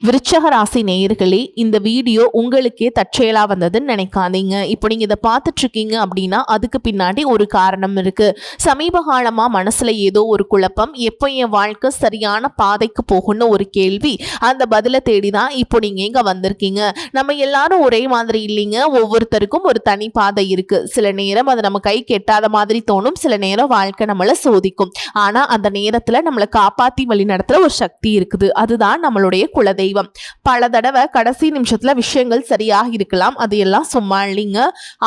விருச்சக ராசி நேயர்களே, இந்த வீடியோ உங்களுக்கே தற்செயலா வந்ததுன்னு நினைக்காதீங்க. இப்போ நீங்க இதை பார்த்துட்டு இருக்கீங்க அப்படின்னா அதுக்கு பின்னாடி ஒரு காரணம் இருக்கு. சமீப காலமா மனசுல ஏதோ ஒரு குழப்பம், எப்போ என் வாழ்க்கை சரியான பாதைக்கு போகும்னு ஒரு கேள்வி. அந்த பதிலை தேடிதான் இப்போ நீங்க இங்க வந்திருக்கீங்க. நம்ம எல்லாரும் ஒரே மாதிரி இல்லைங்க. ஒவ்வொருத்தருக்கும் ஒரு தனி பாதை இருக்கு. சில நேரம் அது நம்ம கை கெட்டாத மாதிரி தோணும், சில நேரம் வாழ்க்கை நம்மளை சோதிக்கும். ஆனா அந்த நேரத்துல நம்மளை காப்பாத்தி வழி நடத்துற ஒரு சக்தி இருக்குது. அதுதான் நம்மளுடைய குலதெய்வம். பல தடவை கடைசி நிமிஷத்துல விஷயங்கள் சரியாக இருக்கலாம், அது எல்லாம் சும்மா இல்லைங்க.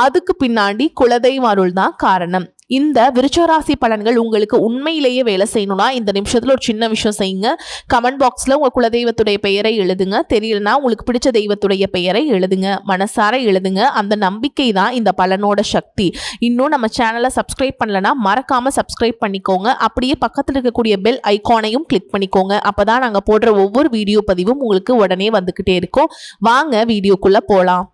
அதுக்கு பின்னாடி குலதெய்வ அருள் தான் காரணம். இந்த விருச்சராசி பலன்கள் உங்களுக்கு உண்மையிலேயே வேலை செய்யணும்னா இந்த நிமிஷத்துல ஒரு சின்ன விஷயம் செய்யுங்க. கமெண்ட் பாக்ஸ்ல உங்க குலதெய்வத்துடைய பெயரை எழுதுங்க. தெரியலனா உங்களுக்கு பிடிச்ச தெய்வத்துடைய பெயரை எழுதுங்க, மனசார எழுதுங்க. அந்த நம்பிக்கை தான் இந்த பலனோட சக்தி. இன்னும் நம்ம சேனலை சப்ஸ்கிரைப் பண்ணலனா மறக்காம சப்ஸ்கிரைப் பண்ணிக்கோங்க. அப்படியே பக்கத்தில் இருக்கக்கூடிய பெல் ஐகானையும் கிளிக் பண்ணிக்கோங்க. அப்பதான் நாங்க போடுற ஒவ்வொரு வீடியோ பதிவும் உங்களுக்கு உடனே வந்துகிட்டே இருக்கும். வாங்க வீடியோக்குள்ள போலாம்.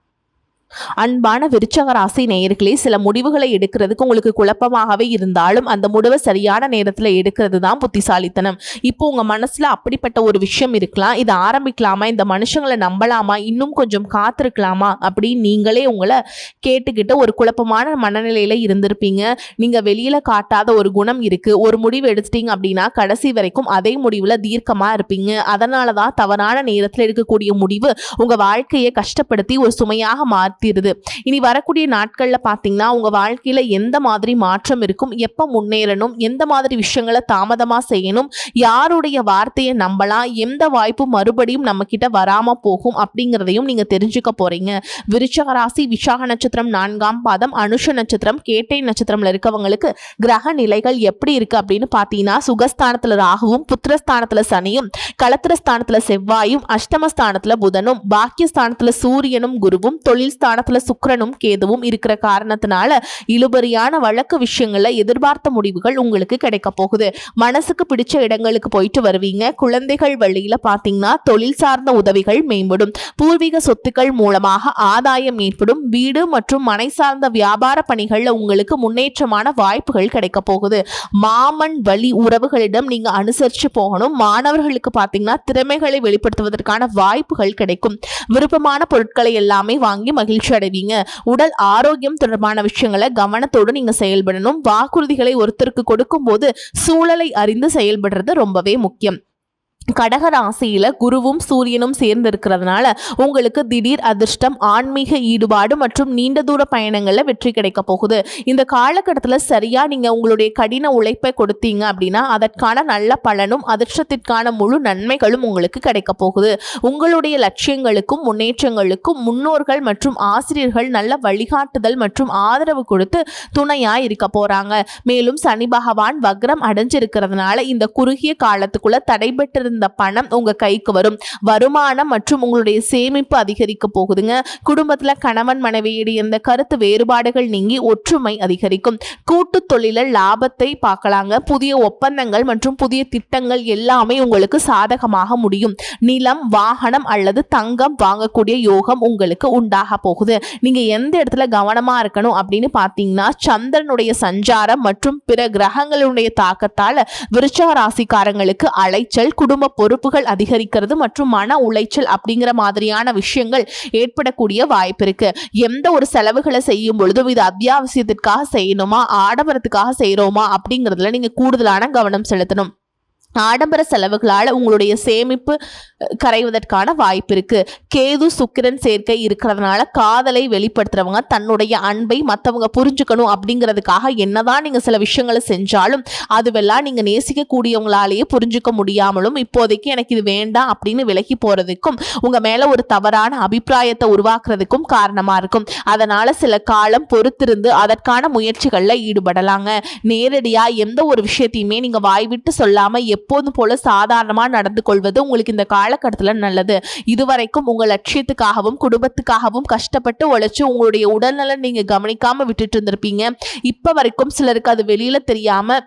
அன்பான விருச்சக ராசி நேயர்களே, சில முடிவுகளை எடுக்கிறதுக்கு உங்களுக்கு குழப்பமாகவே இருந்தாலும் அந்த முடிவை சரியான நேரத்தில் எடுக்கிறது தான் புத்திசாலித்தனம். இப்போ உங்க மனசுல அப்படிப்பட்ட ஒரு விஷயம் இருக்கலாம். இதை ஆரம்பிக்கலாமா, இந்த மனுஷங்களை நம்பலாமா, இன்னும் கொஞ்சம் காத்திருக்கலாமா அப்படின்னு நீங்களே உங்களை கேட்டுக்கிட்டு ஒரு குழப்பமான மனநிலையில இருந்திருப்பீங்க. நீங்க வெளியில காட்டாத ஒரு குணம் இருக்கு. ஒரு முடிவு எடுத்துட்டீங்க அப்படின்னா கடைசி வரைக்கும் அதே முடிவுல தீர்க்கமா இருப்பீங்க. அதனாலதான் தவறான நேரத்தில் எடுக்கக்கூடிய முடிவு உங்க வாழ்க்கையை கஷ்டப்படுத்தி ஒரு சுமையாக மாற்றி. இனி வரக்கூடிய நாட்கள்ல பாத்தீங்கன்னா உங்க வாழ்க்கையில எந்த மாதிரி மாற்றம் இருக்கும், எப்ப முன்னேறணும், எந்த மாதிரி விஷயங்களை தாமதமா செய்யணும், யாருடைய வார்த்தையை நம்பலாம், எந்த வாய்ப்பும் மறுபடியும் நம்ம கிட்ட வராம போகும் அப்படிங்கிறதையும் நீங்க தெரிஞ்சுக்க போறீங்க. விருச்சக ராசி விசாக நட்சத்திரம் 4ஆம் பாதம், அனுஷ நட்சத்திரம், கேட்டை நட்சத்திரம்ல இருக்கவங்களுக்கு கிரக நிலைகள் எப்படி இருக்கு அப்படின்னு பாத்தீங்கன்னா சுகஸ்தானத்துல ராகுவும், புத்திரஸ்தானத்துல சனியும், களத்திரஸ்தானத்துல செவ்வாயும், அஷ்டமஸ்தானத்துல புதனும், பாக்கியஸ்தானத்துல சூரியனும் குருவும், தொழில் ஸ்தானத்துல சுக்கிரனும் கேதுவும் இருக்கிற காரணத்தினால இழுபறியான வழக்கு விஷயங்கள்ல எதிர்பார்த்த முடிவுகள் உங்களுக்கு கிடைக்க போகுது. மனசுக்கு பிடிச்ச இடங்களுக்கு போயிட்டு வருவீங்க. குழந்தைகள் வழியில பாத்தீங்கன்னா தொழில் சார்ந்த உதவிகள் மேம்படும். பூர்வீக சொத்துக்கள் மூலமாக ஆதாயம் ஏற்படும். வீடு மற்றும் மனை சார்ந்த வியாபார பணிகள்ல உங்களுக்கு முன்னேற்றமான வாய்ப்புகள் கிடைக்க போகுது. மாமன் வழி உறவுகளிடம் நீங்க அனுசரிச்சு போகணும். மாணவர்களுக்கு பாத்தீங்கன்னா திறமைகளை வெளிப்படுத்துவதற்கான வாய்ப்புகள் கிடைக்கும். விருப்பமான பொருட்களை எல்லாமே வாங்கி மகிழ்ச்சி அடைவீங்க. உடல் ஆரோக்கியம் தொடர்பான விஷயங்களை கவனத்தோடு நீங்க செயல்படணும். வாக்குறுதிகளை ஒருத்தருக்கு கொடுக்கும் போது சூழலை அறிந்து செயல்படுறது ரொம்பவே முக்கியம். கடக ராசியில குருவும் சூரியனும் சேர்ந்து இருக்கிறதுனால உங்களுக்கு திடீர் அதிர்ஷ்டம், ஆன்மீக ஈடுபாடு மற்றும் நீண்ட தூர பயணங்கள்ல வெற்றி கிடைக்க போகுது. இந்த காலகட்டத்தில் சரியா நீங்க உங்களுடைய கடின உழைப்பை கொடுத்தீங்க அப்படின்னா அதற்கான நல்ல பலனும் அதிர்ஷ்டத்திற்கான முழு நன்மைகளும் உங்களுக்கு கிடைக்க போகுது. உங்களுடைய லட்சியங்களுக்கும் முன்னேற்றங்களுக்கும் முன்னோர்கள் மற்றும் ஆசிரியர்கள் நல்ல வழிகாட்டுதல் மற்றும் ஆதரவு கொடுத்து துணையா இருக்க போறாங்க. மேலும் சனி பகவான் வக்ரம் அடைஞ்சிருக்கிறதுனால இந்த குறுகிய காலத்துக்குள்ள தடைபட்டிருந்த பணம் உங்க கைக்கு வரும். வருமானம் மற்றும் உங்களுடைய சேமிப்பு அதிகரிக்க போகுதுங்க. குடும்பத்துல கணவன் மனைவியிடையே இந்த கருத்து வேறுபாடுகள் நீங்கி ஒற்றுமை அதிகரிக்கும். கூட்டு தொழில லாபத்தை பார்க்கலாங்க. புதிய ஒப்பந்தங்கள் மற்றும் புதிய திட்டங்கள் எல்லாமே உங்களுக்கு சாதகமாக முடியும். நிலம், வாகனம் அல்லது தங்கம் வாங்கக்கூடிய யோகம் உங்களுக்கு உண்டாக போகுது. நீங்க எந்த இடத்துல கவனமா இருக்கணும் அப்படின்னு பாத்தீங்கன்னா சந்திரனுடைய சஞ்சாரம் மற்றும் பிற கிரகங்களுடைய தாக்கத்தால விருச்சக ராசிக்காரங்களுக்கு அலைச்சல், குடும்ப பொறுப்புகள் அதிகரிக்கிறது மற்றும் மன உளைச்சல் அப்படிங்கிற மாதிரியான விஷயங்கள் ஏற்படக்கூடிய வாய்ப்பு இருக்கு. எந்த ஒரு செலவுகளை செய்யும் பொழுதும் இது அத்தியாவசியத்திற்காக செய்யணுமா, ஆடம்பரத்துக்காக செய்யறோமா அப்படிங்கிறதுல நீங்க கூடுதலான கவனம் செலுத்தணும். ஆடம்பர செலவுகளால் உங்களுடைய சேமிப்பு கரைவதற்கான வாய்ப்பு இருக்கு. கேது சுக்கிரன் சேர்க்கை இருக்கிறதுனால காதலை வெளிப்படுத்துறவங்க தன்னுடைய அன்பை மற்றவங்க புரிஞ்சுக்கணும் அப்படிங்கிறதுக்காக என்னதான் நீங்க சில விஷயங்களை செஞ்சாலும் அதுவெல்லாம் நீங்க நேசிக்கக்கூடியவங்களாலேயே புரிஞ்சுக்க முடியாமலும் இப்போதைக்கு எனக்கு இது வேண்டாம் அப்படின்னு விலகி போறதுக்கும் உங்க மேல ஒரு தவறான அபிப்பிராயத்தை உருவாக்குறதுக்கும் காரணமா இருக்கும். அதனால சில காலம் பொறுத்திருந்து அதற்கான முயற்சிகள்ல ஈடுபடலாங்க. நேரடியா எந்த ஒரு விஷயத்தையுமே நீங்க வாய்விட்டு சொல்லாம எப்போதும் போல சாதாரணமா நடந்து கொள்வது உங்களுக்கு இந்த காலகட்டத்தில் நல்லது. இதுவரைக்கும் உங்க லட்சியத்துக்காகவும் குடும்பத்துக்காகவும் கஷ்டப்பட்டு உழைச்சு உங்களுடைய உடல்நலன் நீங்க கவனிக்காம விட்டுட்டு இருந்திருப்பீங்க. இப்ப வரைக்கும் சிலருக்கு அது வெளியில தெரியாம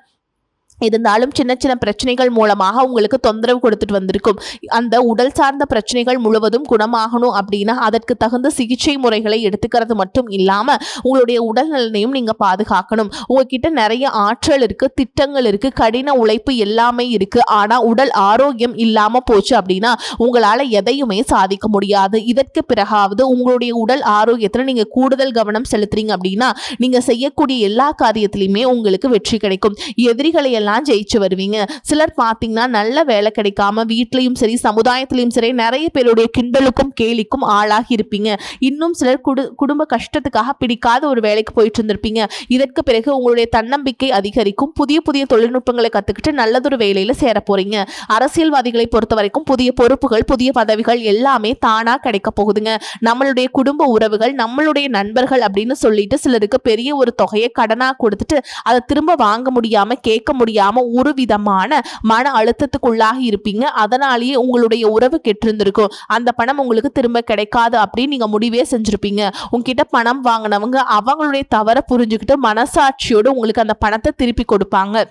இருந்தாலும் சின்ன சின்ன பிரச்சனைகள் மூலமாக உங்களுக்கு தொந்தரவு கொடுத்துட்டு வந்திருக்கும். அந்த உடல் சார்ந்த பிரச்சனைகள் முழுவதும் குணமாகணும் அப்படின்னா அதற்கு தகுந்த சிகிச்சை முறைகளை எடுத்துக்கிறது மட்டும் இல்லாம உங்களுடைய உடல் நலனையும் நீங்க பாதுகாக்கணும். உங்ககிட்ட நிறைய ஆற்றல் இருக்கு, திட்டங்கள் இருக்கு, கடின உழைப்பு எல்லாமே இருக்கு. ஆனா உடல் ஆரோக்கியம் இல்லாம போச்சு அப்படின்னா உங்களால எதையுமே சாதிக்க முடியாது. இதற்கு பிறகாவது உங்களுடைய உடல் ஆரோக்கியத்துல நீங்க கூடுதல் கவனம் செலுத்துறீங்க அப்படின்னா நீங்க செய்யக்கூடிய எல்லா காரியத்திலையுமே உங்களுக்கு வெற்றி கிடைக்கும். எதிரிகளை எல்லாம் ஜெயிச்சு வருவீங்க. சிலர் பாத்தீங்கன்னா நல்ல வேலை கிடைக்காம வீட்லயும் சரி சமுதாயத்திலையும் சரி நிறைய பேருடைய கிண்டலுக்கும் கேலிக்கும் ஆளாகி இருப்பீங்க. இன்னும் சிலர் குடும்ப கஷ்டத்துக்காக பிடிக்காத ஒரு வேலைக்கு போயிட்டு இருந்திருப்பீங்க. இதற்கு பிறகு உங்களுடைய தன்னம்பிக்கை அதிகரிக்கும். புதிய புதிய தொழில்நுட்பங்களை கத்துக்கிட்டு நல்லதொரு வேலையில சேர போறீங்க. அரசியல்வாதிகளை பொறுத்த வரைக்கும் புதிய பொறுப்புகள், புதிய பதவிகள் எல்லாமே தானா கிடைக்க போகுதுங்க. நம்மளுடைய குடும்ப உறவுகள், நம்மளுடைய நண்பர்கள் அப்படின்னு சொல்லிட்டு சிலருக்கு பெரிய ஒரு தொகையை கடனா கொடுத்துட்டு அதை திரும்ப வாங்க முடியாம, கேட்க முடியாம ஒரு விதமான மன அழுத்தத்துக்குள்ளாகி இருப்பீங்க. அதனாலேயே உங்களுடைய உறவு கெட்டிருந்திருக்கும். அந்த பணம் உங்களுக்கு திரும்ப கிடைக்காது அப்படின்னு நீங்க முடிவே செஞ்சிருப்பீங்க. உங்ககிட்ட பணம் வாங்கினவங்க அவங்களுடைய தவற புரிஞ்சுக்கிட்டு மனசாட்சியோடு உங்களுக்கு அந்த பணத்தை திருப்பி கொடுப்பாங்க.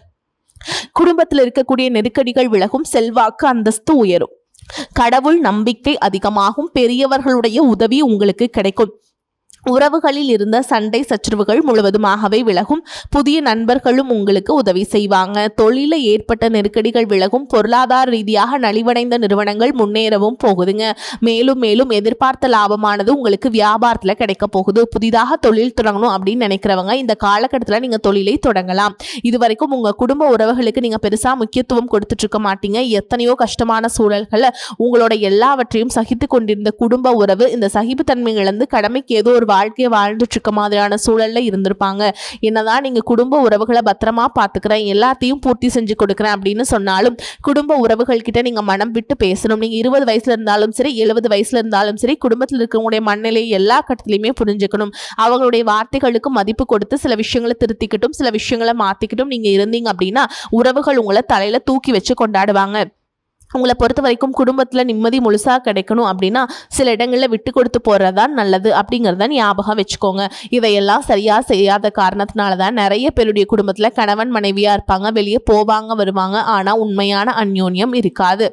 குடும்பத்தில் இருக்கக்கூடிய நெருக்கடிகள் விலகும், செல்வாக்கு அந்தஸ்து உயரும், கடவுள் நம்பிக்கை அதிகமாகும், பெரியவர்களுடைய உதவி உங்களுக்கு கிடைக்கும். உறவுகளில் இருந்த சண்டை சச்சரவுகள் முழுவதுமாகவே விலகும். புதிய நண்பர்களும் உங்களுக்கு உதவி செய்வாங்க. தொழிலில் ஏற்பட்ட நெருக்கடிகள் விலகும். பொருளாதார ரீதியாக நலிவடைந்த நிறுவனங்கள் முன்னேறவும் போகுதுங்க. மேலும் மேலும் எதிர்பார்த்த லாபமானது உங்களுக்கு வியாபாரத்தில் கிடைக்க போகுது. புதிதாக தொழில் தொடங்கணும் அப்படின்னு நினைக்கிறவங்க இந்த காலகட்டத்தில் நீங்கள் தொழிலை தொடங்கலாம். இதுவரைக்கும் உங்கள் குடும்ப உறவுகளுக்கு நீங்கள் பெருசாக முக்கியத்துவம் கொடுத்துட்டு இருக்க மாட்டீங்க. எத்தனையோ கஷ்டமான சூழல்களை உங்களோட எல்லாவற்றையும் சகித்து கொண்டிருந்த குடும்ப உறவு இந்த சகிப்புத்தன்மை இழந்து கடமைக்கு ஏதோ ஒரு வாழ்க்கையை வாழ்ந்துட்டு இருக்க மாதிரியான சூழல்ல இருந்திருப்பாங்க. என்னதான் நீங்க குடும்ப உறவுகளை பத்திரமா பாத்துக்கிறேன், எல்லாத்தையும் பூர்த்தி செஞ்சு கொடுக்குறேன் அப்படின்னு சொன்னாலும் குடும்ப உறவுகள் கிட்ட நீங்க மனம் விட்டு பேசணும். நீங்க 20 வயசுல இருந்தாலும் சரி, 70 வயசுல இருந்தாலும் சரி, குடும்பத்தில் இருக்கவங்களுடைய மனநிலையை எல்லா கட்டத்திலையுமே புரிஞ்சுக்கணும். அவங்களுடைய வார்த்தைகளுக்கு மதிப்பு கொடுத்து சில விஷயங்களை திருத்திக்கிட்டும் சில விஷயங்களை மாத்திக்கிட்டும் நீங்க இருந்தீங்க அப்படின்னா உறவுகள் உங்களை தலையில தூக்கி வச்சு கொண்டாடுவாங்க. உங்களை பொறுத்த வரைக்கும் குடும்பத்தில் நிம்மதி முழுசாக கிடைக்கணும் அப்படின்னா சில இடங்களில் விட்டு கொடுத்து போகிறதான் நல்லது அப்படிங்கிறத ஞாபகம் வச்சுக்கோங்க. இதையெல்லாம் சரியாக செய்யாத காரணத்தினால தான் நிறைய பேருடைய குடும்பத்தில் கணவன் மனைவியாக இருப்பாங்க, வெளியே போவாங்க வருவாங்க, ஆனால் உண்மையான அந்யோன்யம் இருக்காது.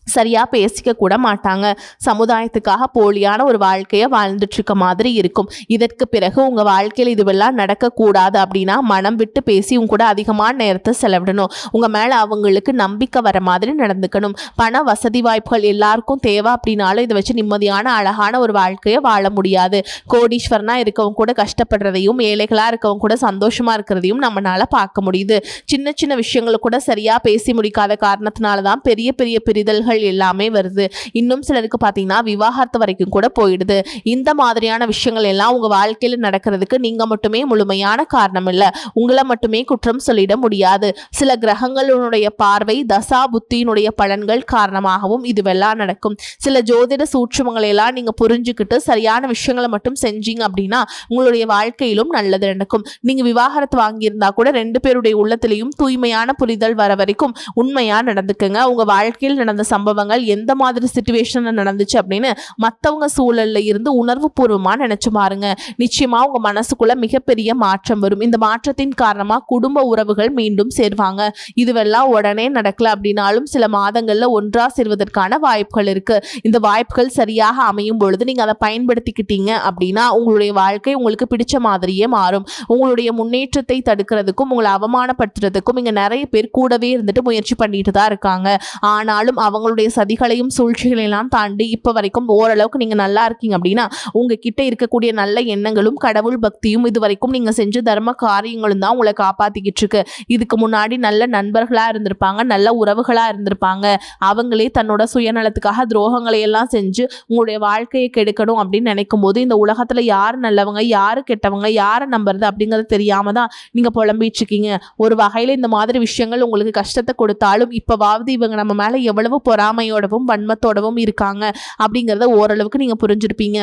சரியா பேசிக்க கூட மாட்டாங்க. சமுதாயத்துக்காக போலியான ஒரு வாழ்க்கையை வாழ்ந்துட்டு இருக்க மாதிரி இருக்கும். இதற்கு பிறகு உங்க வாழ்க்கையில் இதுவெல்லாம் நடக்கக்கூடாது அப்படின்னா மனம் விட்டு பேசி உங்க கூட அதிகமான நேரத்தை செலவிடணும். உங்க மேல அவங்களுக்கு நம்பிக்கை வர மாதிரி நடந்துக்கணும். பண வசதி வாய்ப்புகள் எல்லாருக்கும் தேவை அப்படின்னாலும் இதை வச்சு நிம்மதியான அழகான ஒரு வாழ்க்கையை வாழ முடியாது. கோடீஸ்வரனா இருக்கவங்க கூட கஷ்டப்படுறதையும் ஏழைகளா இருக்கவங்க கூட சந்தோஷமா இருக்கிறதையும் நம்மளால பார்க்க முடியுது. சின்ன சின்ன விஷயங்களை கூட சரியா பேசி முடிக்காத காரணத்தினாலதான் பெரிய பெரிய பிரிதல்கள் எல்லாமே வருது. இன்னும் சிலருக்கு பார்த்தீங்கன்னா விவாகரத்து வரைக்கும் கூட போயிடுது. இந்த மாதிரியான விஷயங்கள் எல்லாம் உங்க வாழ்க்கையில நடக்கிறதுக்கு நீங்க மட்டுமே முழுமையான காரணம் இல்லை. உங்களை மட்டுமே குற்றம் சொல்லிட முடியாது. சில கிரகங்களுடைய பார்வை, தசா புத்தியினுடைய பலன்கள் காரணமாகவும் இதுவெல்லாம் நடக்கும். சில ஜோதிட சூட்சுமங்களை எல்லாம் நீங்க புரிஞ்சுக்கிட்டு சரியான விஷயங்களை மட்டும் செஞ்சீங்க அப்படின்னா உங்களுடைய வாழ்க்கையிலும் நல்லது நடக்கும். நீங்க விவாகரத்து வாங்கியிருந்தா கூட 2 பேருடைய உள்ளத்திலையும் தூய்மையான புரிதல் வர வரைக்கும் உண்மையா நடந்துக்குங்க. உங்க வாழ்க்கையில் நடந்த சம்பவங்கள் எந்த மாதிரி சிச்சுவேஷன்ல நடந்துச்சு அப்படின்னு மற்றவங்க சூழல்ல இருந்து உணர்வு பூர்வமா நினைச்சு பாருங்க. நிச்சயமா உங்க மனசுக்குள்ள மிகப்பெரிய மாற்றம் வரும். இந்த மாற்றத்தின் காரணமா குடும்ப உறவுகள் மீண்டும் சேர்வாங்க. இதுவெல்லாம் உடனே நடக்கல அப்படின்னாலும் சில மாதங்கள்ல ஒன்றா சேர்வதற்கான வாய்ப்புகள் இருக்கு. இந்த வாய்ப்புகள் சரியாக அமையும் பொழுது நீங்க அதை பயன்படுத்திக்கிட்டீங்க அப்படின்னா உங்களுடைய வாழ்க்கை உங்களுக்கு பிடிச்ச மாதிரியே மாறும். உங்களுடைய முன்னேற்றத்தை தடுக்கிறதுக்கும் உங்களை அவமானப்படுத்துறதுக்கும் இங்க நிறைய பேர் கூடவே இருந்துட்டு முயற்சி பண்ணிட்டு தான் இருக்காங்க. ஆனாலும் அவங்களுடைய சதிகளையும் சூழ்ச்சிகளையெல்லாம் தாண்டி இப்போ வரைக்கும் ஓரளவுக்கு நீங்கள் நல்லா இருக்கீங்க அப்படின்னா உங்ககிட்ட இருக்கக்கூடிய நல்ல எண்ணங்களும் கடவுள் பக்தியும் இது வரைக்கும் நீங்கள் செஞ்ச தர்ம காரியங்களும் தான் உங்களை காப்பாற்றிக்கிட்டு இருக்கு. இதுக்கு முன்னாடி நல்ல நண்பர்களாக இருந்திருப்பாங்க, நல்ல உறவுகளாக இருந்திருப்பாங்க. அவங்களே தன்னோட சுயநலத்துக்காக துரோகங்களை எல்லாம் செஞ்சு உங்களுடைய வாழ்க்கையை கெடுக்கணும் அப்படின்னு நினைக்கும் போது இந்த உலகத்தில் யார் நல்லவங்க யார் கெட்டவங்க யாரை நம்புறது அப்படிங்கிறது தெரியாம தான் நீங்கள் புலம்பிட்டு இருக்கீங்க. ஒரு வகையில் இந்த மாதிரி விஷயங்கள் உங்களுக்கு கஷ்டத்தை கொடுத்தாலும் இப்போவாவது இவங்க நம்ம மேலே எவ்வளவு பொறாமையோடவும் வன்மத்தோடவும் இருக்காங்க அப்படிங்கிறத ஓரளவுக்கு நீங்க புரிஞ்சிருப்பீங்க.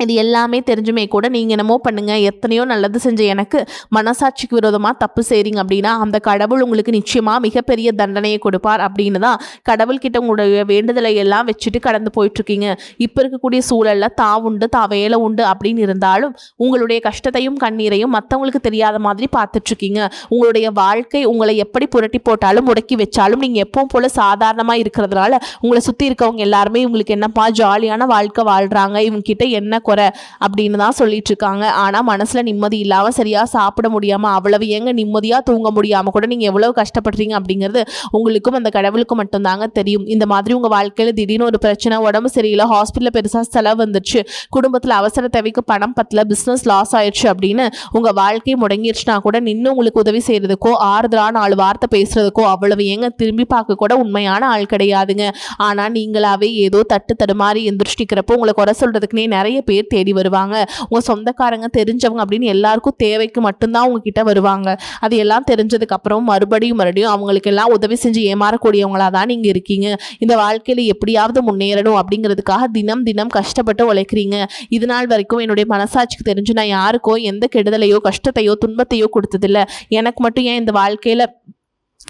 இது எல்லாமே தெரிஞ்சுமே கூட நீங்கள் என்னமோ பண்ணுங்க, எத்தனையோ நல்லது செஞ்ச எனக்கு மனசாட்சிக்கு விரோதமாக தப்பு செய்கிறீங்க அப்படின்னா அந்த கடவுள் உங்களுக்கு நிச்சயமாக மிகப்பெரிய தண்டனையை கொடுப்பார் அப்படின்னு தான் கடவுள்கிட்ட உங்களுடைய வேண்டுதலை எல்லாம் வச்சுட்டு கடந்து போயிட்டுருக்கீங்க. இப்போ இருக்கக்கூடிய சூழலில் உண்டு வேலை உண்டு அப்படின்னு இருந்தாலும் உங்களுடைய கஷ்டத்தையும் கண்ணீரையும் மற்றவங்களுக்கு தெரியாத மாதிரி பார்த்துட்ருக்கீங்க. உங்களுடைய வாழ்க்கை உங்களை எப்படி புரட்டி போட்டாலும் முடக்கி வச்சாலும் நீங்கள் எப்பவும் போல் சாதாரணமாக இருக்கிறதுனால உங்களை சுற்றி இருக்கவங்க எல்லாருமே உங்களுக்கு என்னப்பா ஜாலியான வாழ்க்கை வாழ்கிறாங்க, இவங்ககிட்ட என்ன குறை அப்படின்னு தான் சொல்லிட்டு இருக்காங்க. ஆனால் மனசில் நிம்மதி இல்லாமல் சரியாக சாப்பிட முடியாமல் அவ்வளவு ஏங்க நிம்மதியாக தூங்க முடியாமல் கூட நீங்கள் எவ்வளோ கஷ்டப்படுறீங்க அப்படிங்கிறது உங்களுக்கும் அந்த கடவுளுக்கும் மட்டும்தாங்க தெரியும். இந்த மாதிரி உங்கள் வாழ்க்கையில் திடீர்னு ஒரு பிரச்சனை, உடம்பு சரியில்லை, ஹாஸ்பிட்டலில் பெருசாக செலவு வந்துச்சு, குடும்பத்தில் அவசர தேவைக்கு பணம் பத்தல, பிஸ்னஸ் லாஸ் ஆயிடுச்சு அப்படின்னு உங்கள் வாழ்க்கை முடங்கிடுச்சுனா கூட நின்று உங்களுக்கு உதவி செய்கிறதுக்கோ ஆறுதலான 4 வார்த்தை பேசுகிறதுக்கோ அவ்வளவு ஏங்க திரும்பி பார்க்க கூட உண்மையான ஆள் கிடையாதுங்க. ஆனால் நீங்களாவே ஏதோ தட்டு தடுமாறி எந்திரிச்சிக்கிறப்போ உங்களை குறை சொல்கிறதுக்குனே நிறைய பேர் தேடி வருவாங்க. உங்கள் சொந்தக்காரங்க தெரிஞ்சவங்க அப்படின்னு எல்லாருக்கும் தேவைக்கு மட்டும்தான் உங்ககிட்ட வருவாங்க. அது எல்லாம் தெரிஞ்சதுக்கு அப்புறம் மறுபடியும் அவங்களுக்கு எல்லாம் உதவி செஞ்சு ஏமாறக்கூடியவங்களா தான் நீங்க இருக்கீங்க. இந்த வாழ்க்கையில எப்படியாவது முன்னேறணும் அப்படிங்கிறதுக்காக தினம் தினம் கஷ்டப்பட்டு உழைக்கிறீங்க. இது நாள் வரைக்கும் என்னுடைய மனசாட்சிக்கு தெரிஞ்சு நான் யாருக்கோ எந்த கெடுதலையோ கஷ்டத்தையோ துன்பத்தையோ கொடுத்ததில்லை, எனக்கு மட்டும் ஏன் இந்த வாழ்க்கையில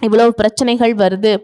இவ்வளவு பிரச்சனைகள் வருது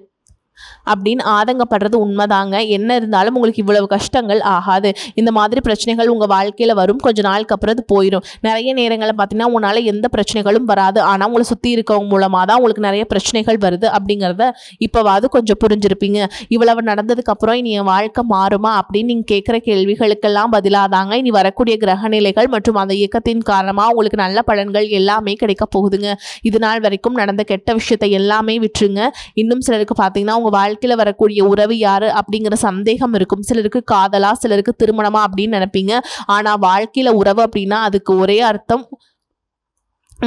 அப்படின்னு ஆதங்கப்படுறது உண்மைதாங்க. என்ன இருந்தாலும் உங்களுக்கு இவ்வளவு கஷ்டங்கள் ஆகாது. இந்த மாதிரி பிரச்சனைகள் உங்கள் வாழ்க்கையில் வரும், கொஞ்ச நாளுக்கு அப்புறம் அது போயிடும். நிறைய நேரங்களில் பார்த்தீங்கன்னா உங்களால் எந்த பிரச்சனைகளும் வராது, ஆனால் உங்களை சுற்றி இருக்கவங்க மூலமாக தான் உங்களுக்கு நிறைய பிரச்சனைகள் வருது அப்படிங்கிறத இப்போவாது கொஞ்சம் புரிஞ்சிருப்பீங்க. இவ்வளவு நடந்ததுக்கப்புறம் இனி என் வாழ்க்கை மாறுமா அப்படின்னு நீங்கள் கேட்குற கேள்விகளுக்கெல்லாம் பதிலாதாங்க இனி வரக்கூடிய கிரகநிலைகள் மற்றும் அந்த இயக்கத்தின் காரணமாக உங்களுக்கு நல்ல பலன்கள் எல்லாமே கிடைக்க போகுதுங்க. இது நாள் வரைக்கும் நடந்த கெட்ட விஷயத்தை எல்லாமே விட்டுருங்க. இன்னும் சிலருக்கு பார்த்தீங்கன்னா உங்கள் வாழ்க்கையில் வரக்கூடிய உறவு யாரு அப்படிங்கிற சந்தேகம் இருக்கும். சிலருக்கு காதலா, சிலருக்கு திருமணமா அப்படின்னு நினைப்பீங்க. ஆனால் வாழ்க்கையில் உறவு அப்படின்னா அதுக்கு ஒரே அர்த்தம்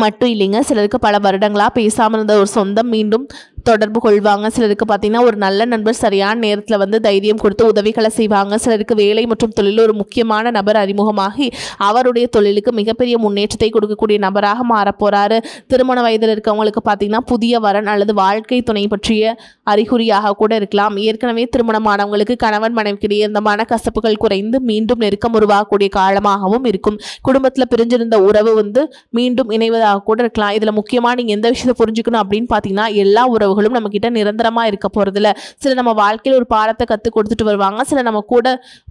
மட்டும் இல்லைங்க. சிலருக்கு பல வருடங்களாக பேசாமல் இருந்த ஒரு சொந்தம் மீண்டும் தொடர்பு கொள்வாங்க. சிலருக்கு பார்த்தீங்கன்னா ஒரு நல்ல நண்பர் சரியான நேரத்தில் வந்து தைரியம் கொடுத்து உதவிகளை செய்வாங்க. சிலருக்கு வேலை மற்றும் தொழில் ஒரு முக்கியமான நபர் அறிமுகமாகி அவருடைய தொழிலுக்கு மிகப்பெரிய முன்னேற்றத்தை கொடுக்கக்கூடிய நபராக மாறப்போறாரு. திருமண வயதில் இருக்கவங்களுக்கு பார்த்தீங்கன்னா புதிய வரன் அல்லது வாழ்க்கை துணை பற்றிய அறிகுறியாக கூட இருக்கலாம். ஏற்கனவே திருமணமானவங்களுக்கு கணவன் மனைவிக்கிடையே இருந்த மனக்கசப்புகள் குறைந்து மீண்டும் நெருக்கம் உருவாகக்கூடிய காலமாகவும் இருக்கும். குடும்பத்தில் பிரிஞ்சிருந்த உறவு வந்து மீண்டும் இணைவதாக கூட இருக்கலாம். இதில் முக்கியமாக நீங்கள் எந்த விஷயத்தை புரிஞ்சுக்கணும் அப்படின்னு பார்த்தீங்கன்னா எல்லா உறவுகளும் நம்ம கிட்ட நிரந்தரமா இருக்க போறதில்ல. சில நம்ம வாழ்க்கையில் ஒரு பாடத்தை கற்றுக் கொடுத்துட்டு வருவாங்க, சில நம்ம கூட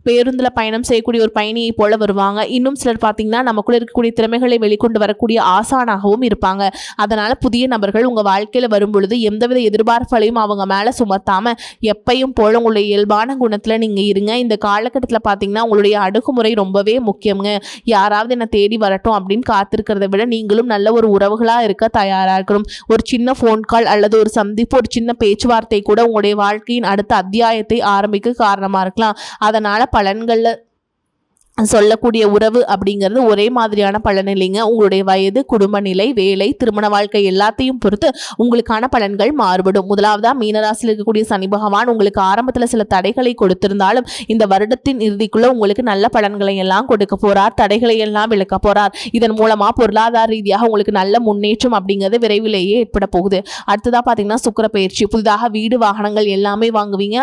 பேருந்துல பயணம் செய்யக்கூடிய ஒரு பயணியை போல வருவாங்க. இன்னும் சிலர் பார்த்தீங்கன்னா நமக்குள்ள இருக்கக்கூடிய திறமைகளை வெளிக்கொண்டு வரக்கூடிய ஆசானாகவும் இருப்பாங்க. அதனால புதிய நபர்கள் உங்க வாழ்க்கையில வரும் பொழுது எந்தவித எதிர்பார்ப்புகளையும் அவங்க மேல சுமத்தாம எப்பையும் போல உங்களுடைய இயல்பான குணத்துல நீங்க இருங்க. இந்த காலகட்டத்தில் பார்த்தீங்கன்னா உங்களுடைய அணுகுமுறை ரொம்பவே முக்கியங்க. யாராவது என்னை தேடி வரட்டும் அப்படின்னு காத்திருக்கிறத விட நீங்களும் நல்ல ஒரு உறவுகளா இருக்க தயாரா இருக்கணும். ஒரு சின்ன ஃபோன் கால் அல்லது ஒரு சந்திப்பு, ஒரு சின்ன பேச்சுவார்த்தை கூட உங்களுடைய வாழ்க்கையின் அடுத்த அத்தியாயத்தை ஆரம்பிக்க காரணமா இருக்கலாம். அதனால பலன்கள்ல சொல்லக்கூடிய உறவு அப்படிங்கிறது ஒரே மாதிரியான பலன் இல்லைங்க. உங்களுடைய வயது, குடும்ப நிலை, வேலை, திருமண வாழ்க்கை எல்லாத்தையும் பொறுத்து உங்களுக்கான பலன்கள் மாறுபடும். முதலாவதா மீனராசியில் இருக்கக்கூடிய சனி பகவான் உங்களுக்கு ஆரம்பத்தில் சில தடைகளை கொடுத்திருந்தாலும் இந்த வருடத்தின் இறுதிக்குள்ள உங்களுக்கு நல்ல பலன்களை எல்லாம் கொடுக்க போறார், தடைகளை எல்லாம் விளக்க போறார். இதன் மூலமா பொருளாதார ரீதியாக உங்களுக்கு நல்ல முன்னேற்றம் அப்படிங்கிறது விரைவிலேயே ஏற்பட போகுது. அடுத்ததா பார்த்தீங்கன்னா சுக்கிர பயிற்சி. புதிதாக வீடு, வாகனங்கள் எல்லாமே வாங்குவீங்க.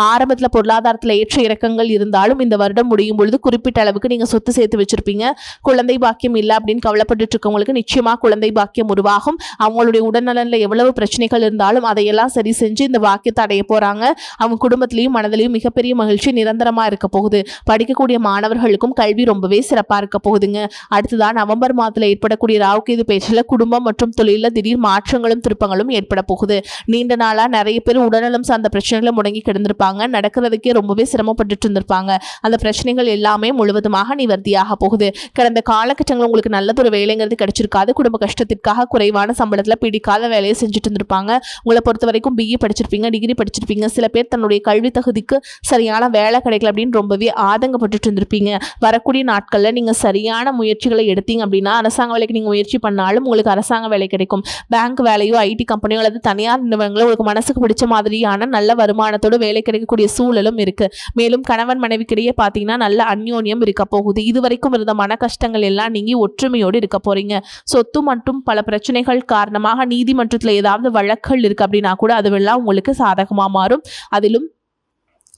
ஆரம்பத்தில் பொருளாதாரத்தில் ஏற்ற இறக்கங்கள் இருந்தாலும் இந்த வருடம் முடியும் பொழுது குறிப்பிட்ட அளவுக்கு நீங்க சொத்து சேர்த்து வச்சிருப்பீங்க. குழந்தை பாக்கியம் இல்லை அப்படின்னு கவலைப்பட்டு இருக்கவங்களுக்கு நிச்சயமா குழந்தை பாக்கியம் உருவாகும். அவங்களுடைய உடல்நலன்ல எவ்வளவு பிரச்சனைகள் இருந்தாலும் அதையெல்லாம் சரி செஞ்சு இந்த பாக்கியத்தை அடைய போறாங்க. அவங்க குடும்பத்திலையும் மனதிலையும் மிகப்பெரிய மகிழ்ச்சி நிரந்தரமா இருக்க போகுது. படிக்கக்கூடிய மாணவர்களுக்கும் கல்வி ரொம்பவே சிறப்பா இருக்க போகுதுங்க. அடுத்ததான் நவம்பர் மாதத்தில் ஏற்படக்கூடிய ராகுகேது பேச்சில் குடும்பம் மற்றும் தொழில திடீர் மாற்றங்களும் திருப்பங்களும் ஏற்பட போகுது. நீண்ட நாளா நிறைய பேர் உடல்நலம் சார்ந்த பிரச்சனைகளை முடங்கி கிடந்திருப்பாங்க. நடக்கிறதுக்கே ரொம்பவே சிரமப்பட்டு இருந்திருப்பாங்க. அந்த பிரச்சனைகள் எல்லாமே முழுவதுமாக நிவர்த்தியாக போகுது. கடந்த காலகட்டங்கள் உங்களுக்கு நல்லதொரு வேலைங்கிறது கிடைச்சிருக்காது. குடும்ப கஷ்டத்திற்காக குறைவான சம்பளத்தில் பிடிக்காத வேலையை செஞ்சுட்டு இருந்திருப்பாங்க. உங்களை பொறுத்த வரைக்கும் பிஇ படிச்சிருப்பீங்க, டிகிரி படிச்சிருப்பீங்க. சில பேர் தன்னுடைய கல்வி தகுதிக்கு சரியான வேலை கிடைக்கல அப்படின்னு ரொம்பவே ஆதங்கப்பட்டு இருந்திருப்பீங்க. வரக்கூடிய நாட்களில் நீங்கள் சரியான முயற்சிகளை எடுத்தீங்க அப்படின்னா அரசாங்க வேலைக்கு நீங்கள் முயற்சி பண்ணாலும் உங்களுக்கு அரசாங்க வேலை கிடைக்கும். பேங்க் வேலையோ, ஐடி கம்பெனியோ அல்லது தனியார் நிறுவனங்களோ உங்களுக்கு மனசுக்கு பிடிச்ச மாதிரியான நல்ல வருமானத்தோடு வேலை கிடைக்கக்கூடிய சூழலும் இருக்கு. மேலும் கணவன் மனைவிக்கிடையே பார்த்தீங்கன்னா நல்ல அந்யோன்யம் இருக்க போகுது. இதுவரைக்கும் இருந்த மன கஷ்டங்கள் எல்லாம் நீங்கி ஒற்றுமையோடு இருக்க போறீங்க. சொத்து மற்றும் பல பிரச்சனைகள் காரணமாக நீதிமன்றத்தில் ஏதாவது வழக்குகள் இருக்கு அப்படின்னா கூட அதுவெல்லாம் உங்களுக்கு சாதகமா மாறும். அதிலும்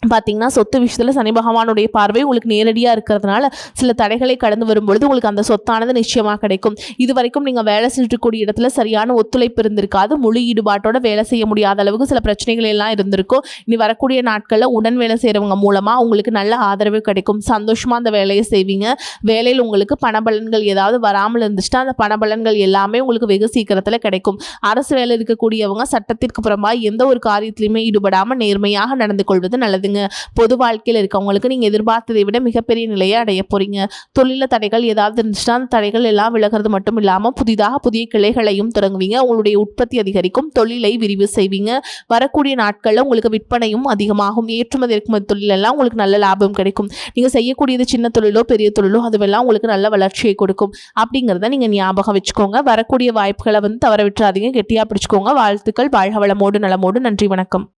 பார்த்தீங்கன்னா சொத்து விஷயத்தில் சனி பகவானுடைய பார்வை உங்களுக்கு நேரடியாக இருக்கிறதுனால சில தடைகளை கடந்து வரும்பொழுது உங்களுக்கு அந்த சொத்தானது நிச்சயமாக கிடைக்கும். இது வரைக்கும் நீங்கள் வேலை செஞ்சுக்கூடிய இடத்துல சரியான ஒத்துழைப்பு இருந்திருக்காது. முழு ஈடுபாட்டோட வேலை செய்ய முடியாத அளவுக்கு சில பிரச்சனைகள் எல்லாம் இருந்திருக்கும். இனி வரக்கூடிய நாட்களில் உடன் வேலை செய்கிறவங்க மூலமாக உங்களுக்கு நல்ல ஆதரவு கிடைக்கும். சந்தோஷமாக அந்த வேலையை செய்வீங்க. வேலையில் உங்களுக்கு பணபலன்கள் ஏதாவது வராமல் இருந்துச்சுன்னா அந்த பணபலன்கள் எல்லாமே உங்களுக்கு வெகு சீக்கிரத்தில் கிடைக்கும். அரசு வேலை இருக்கக்கூடியவங்க சட்டத்திற்கு புறம்பா எந்த ஒரு காரியத்திலையுமே ஈடுபடாமல் நேர்மையாக நடந்து கொள்வது நல்லது. பொது வாழ்க்கையில் இருக்கவங்களுக்கு நீங்க எதிர்பார்த்ததை விட மிகப்பெரிய நிலையை அடைய போறீங்க. தொழில தடைகள் ஏதாவது இருந்துச்சுன்னா அந்த தடைகள் எல்லாம் விலகிறது மட்டும் இல்லாம புதிய கிளைகளையும் தொடங்குவீங்க. உங்களுடைய உற்பத்தி அதிகரிக்கும். தொழிலை விரிவு செய்வீங்க. வரக்கூடிய நாட்கள்ல உங்களுக்கு விற்பனையும் அதிகமாகும். ஏற்றுமதி இறக்குமதி தொழில் எல்லாம் உங்களுக்கு நல்ல லாபம் கிடைக்கும். நீங்க செய்யக்கூடியது சின்ன தொழிலோ பெரிய தொழிலோ அதுவெல்லாம் உங்களுக்கு நல்ல வளர்ச்சியை கொடுக்கும். அப்படிங்கிறத நீங்க ஞாபகம் வச்சுக்கோங்க. வரக்கூடிய வாய்ப்புகளை தவற விட்டுறாதீங்க. கெட்டியா பிடிச்சுக்கோங்க. வாழ்த்துக்கள். வாழ்க வளமோடு நலமோடு. நன்றி, வணக்கம்.